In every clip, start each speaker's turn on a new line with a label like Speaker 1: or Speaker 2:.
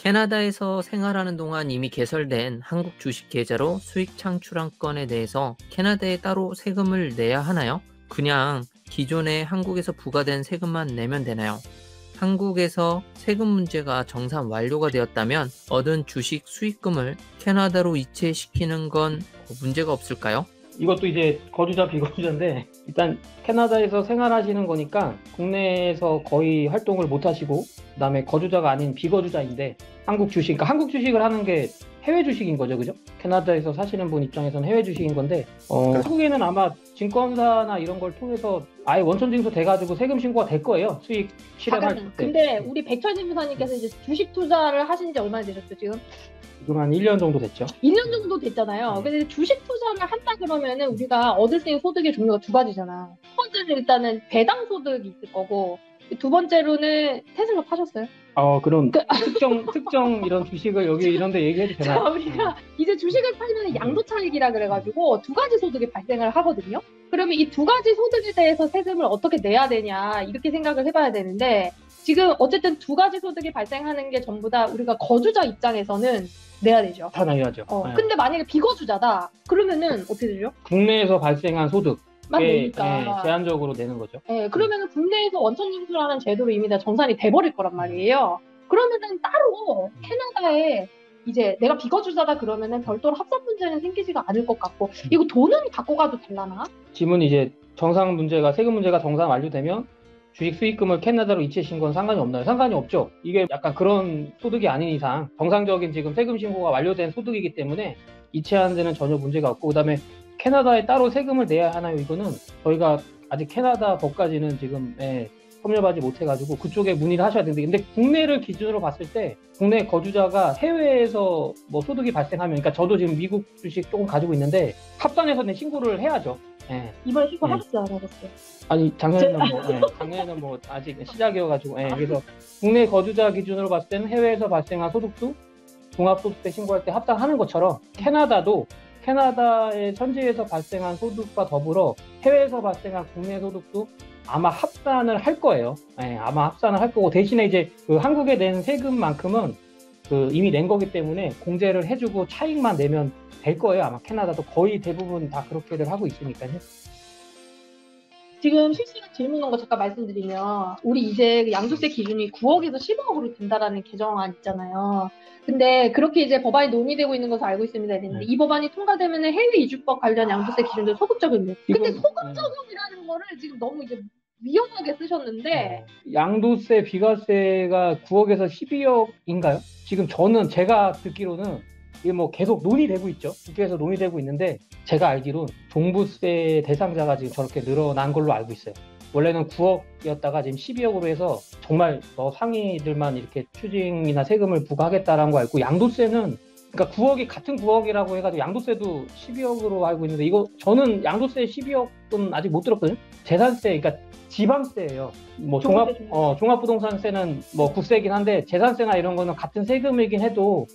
Speaker 1: 캐나다에서 생활하는 동안 이미 개설된 한국 주식 계좌로 수익 창출한 건에 대해서 캐나다에 따로 세금을 내야 하나요? 그냥 기존에 한국에서 부과된 세금만 내면 되나요? 한국에서 세금 문제가 정산 완료가 되었다면 얻은 주식 수익금을 캐나다로 이체시키는 건 문제가 없을까요?
Speaker 2: 이것도 이제 거주자 비거주자인데, 일단 캐나다에서 생활하시는 거니까 국내에서 거의 활동을 못 하시고, 그다음에 거주자가 아닌 비거주자인데 한국 주식, 그러니까 한국 주식을 하는 게 해외 주식인 거죠, 그죠? 캐나다에서 사시는 분 입장에서는 해외 주식인 건데, 한국에는 아마 증권사나 이런 걸 통해서 아예 원천징수 돼가지고 세금 신고가 될 거예요, 수익 실현할 때.
Speaker 3: 근데 우리 백철진 부사님께서 이제 주식 투자를 하신 지 얼마나 되셨죠, 지금?
Speaker 2: 지금 한 1년 정도 됐죠.
Speaker 3: 1년 정도 됐잖아요. 근데 주식 투자를 한다 그러면은 우리가 얻을 수 있는 소득의 종류가 두 가지잖아. 첫 번째는 일단은 배당 소득이 있을 거고, 두 번째로는 테슬라 파셨어요?
Speaker 2: 그럼 특정 이런 주식을 여기 이런 데 얘기해도 되나요?
Speaker 3: 자, 우리가 이제 주식을 팔면 양도차익이라 그래가지고 두 가지 소득이 발생을 하거든요. 그러면 이 두 가지 소득에 대해서 세금을 어떻게 내야 되냐, 이렇게 생각을 해봐야 되는데, 지금 어쨌든 두 가지 소득이 발생하는 게 전부 다 우리가 거주자 입장에서는 내야 되죠.
Speaker 2: 다 내야죠. 네.
Speaker 3: 근데 만약에 비거주자다 그러면은 어떻게 되죠?
Speaker 2: 국내에서 발생한 소득
Speaker 3: 내니까.
Speaker 2: 제한적으로 내는 거죠.
Speaker 3: 네, 그러면은 국내에서 원천징수라는 제도로 이미 다 정산이 돼버릴 거란 말이에요. 그러면은 따로 캐나다에 이제 내가 비거주자다 그러면은 별도로 합산 문제는 생기지가 않을 것 같고, 이거 돈은 갖고 가도 되려나?
Speaker 2: 지문 이제 세금 문제가 정상 완료되면 주식 수익금을 캐나다로 이체신 건 상관이 없나요? 상관이 없죠. 이게 약간 그런 소득이 아닌 이상 정상적인 지금 세금 신고가 완료된 소득이기 때문에 이체하는 데는 전혀 문제가 없고, 그다음에 캐나다에 따로 세금을 내야 하나요? 이거는 저희가 아직 캐나다 법까지는 지금 섭렵하지 못해가지고 그쪽에 문의를 하셔야 되는데, 근데 국내를 기준으로 봤을 때 국내 거주자가 해외에서 뭐 소득이 발생하면, 그러니까 저도 지금 미국 주식 조금 가지고 있는데 합산해서 신고를 해야죠.
Speaker 3: 이번에 신고 하셨어요, 안 하셨어요?
Speaker 2: 아니 작년에는 뭐 아직 시작이어가지고, 그래서 국내 거주자 기준으로 봤을 때는 해외에서 발생한 소득도 종합소득세 신고할 때 합산하는 것처럼 캐나다도 캐나다의 현지에서 발생한 소득과 더불어 해외에서 발생한 국내 소득도 아마 합산을 할 거예요. 아마 합산을 할 거고, 대신에 이제 그 한국에 낸 세금만큼은 이미 낸 거기 때문에 공제를 해주고 차익만 내면 될 거예요. 아마 캐나다도 거의 대부분 다 그렇게들 하고 있으니까요.
Speaker 3: 지금 실시간 질문 온 거 잠깐 말씀드리면, 우리 이제 양도세 기준이 9억에서 10억으로 된다라는 개정안 있잖아요. 근데 그렇게 이제 법안이 논의되고 있는 것을 알고 있습니다. 했는데 이 법안이 통과되면 해외 이주법 관련 양도세 기준도 소급 적용돼요. 근데 소급 적용이라는 거를 지금 너무 이제 위험하게 쓰셨는데,
Speaker 2: 양도세, 비과세가 9억에서 12억인가요? 지금 제가 듣기로는 이게 뭐 계속 논의되고 있죠. 국회에서 논의되고 있는데, 제가 알기론 종부세 대상자가 지금 저렇게 늘어난 걸로 알고 있어요. 원래는 9억이었다가 지금 12억으로 해서 정말 상위들만 이렇게 추징이나 세금을 부과하겠다라는 거 알고, 양도세는 그러니까 9억이 같은 9억이라고 해가지고 양도세도 12억으로 알고 있는데, 저는 양도세 12억은 아직 못 들었거든요. 재산세, 그러니까 지방세예요. 뭐 종합부동산세는 뭐 국세긴 한데 재산세나 이런 거는 같은 세금이긴 해도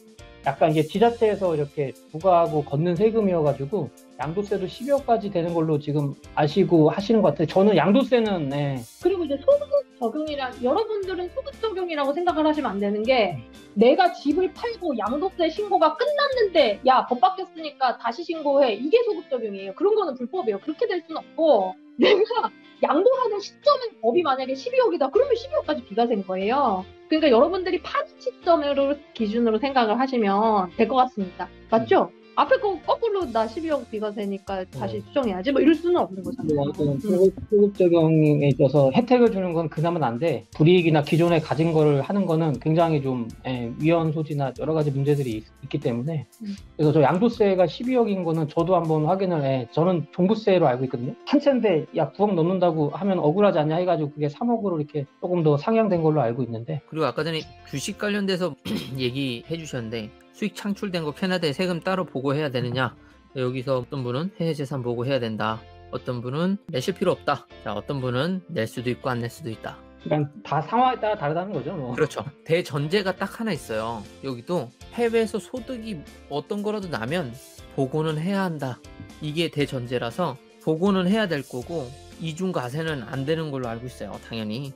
Speaker 2: 약간 이게 지자체에서 이렇게 부과하고 걷는 세금이어가지고 양도세도 12억까지 되는 걸로 지금 아시고 하시는 것 같아요. 저는 양도세는
Speaker 3: 그리고 이제 소급 여러분들은 소급 적용이라고 생각을 하시면 안 되는 게, 내가 집을 팔고 양도세 신고가 끝났는데 야, 법 바뀌었으니까 다시 신고해, 이게 소급 적용이에요. 그런 거는 불법이에요. 그렇게 될 수는 없고, 내가 양도하는 시점에 법이 만약에 12억이다 그러면 12억까지 비과세인 거예요. 그러니까 여러분들이 파는 시점으로 기준으로 생각을 하시면 될 것 같습니다. 맞죠? 앞에 거 거꾸로 나 12억 비과세니까 다시 수정해야지 뭐 이럴 수는 없는 거잖아요.
Speaker 2: 소급 적용에 있어서 혜택을 주는 건 그나마 난데, 불이익이나 기존에 가진 거를 하는 거는 굉장히 좀 위헌 소지나 여러 가지 문제들이 있기 때문에, 그래서 저 양도세가 12억인 거는 저도 한번 확인을 저는 종부세로 알고 있거든요. 한 채인데 야 9억 넣는다고 하면 억울하지 않냐 해가지고 그게 3억으로 이렇게 조금 더 상향된 걸로 알고 있는데.
Speaker 1: 그리고 아까 전에 주식 관련돼서 얘기해 주셨는데, 수익 창출된 거 캐나다에 세금 따로 보고해야 되느냐, 여기서 어떤 분은 해외 재산 보고해야 된다, 어떤 분은 내실 필요 없다, 자 어떤 분은 낼 수도 있고 안 낼 수도 있다.
Speaker 2: 그러니까 다 상황에 따라 다르다는 거죠. 뭐.
Speaker 1: 그렇죠. 대전제가 딱 하나 있어요. 여기도 해외에서 소득이 어떤 거라도 나면 보고는 해야 한다, 이게 대전제라서 보고는 해야 될 거고, 이중 과세는 안 되는 걸로 알고 있어요, 당연히.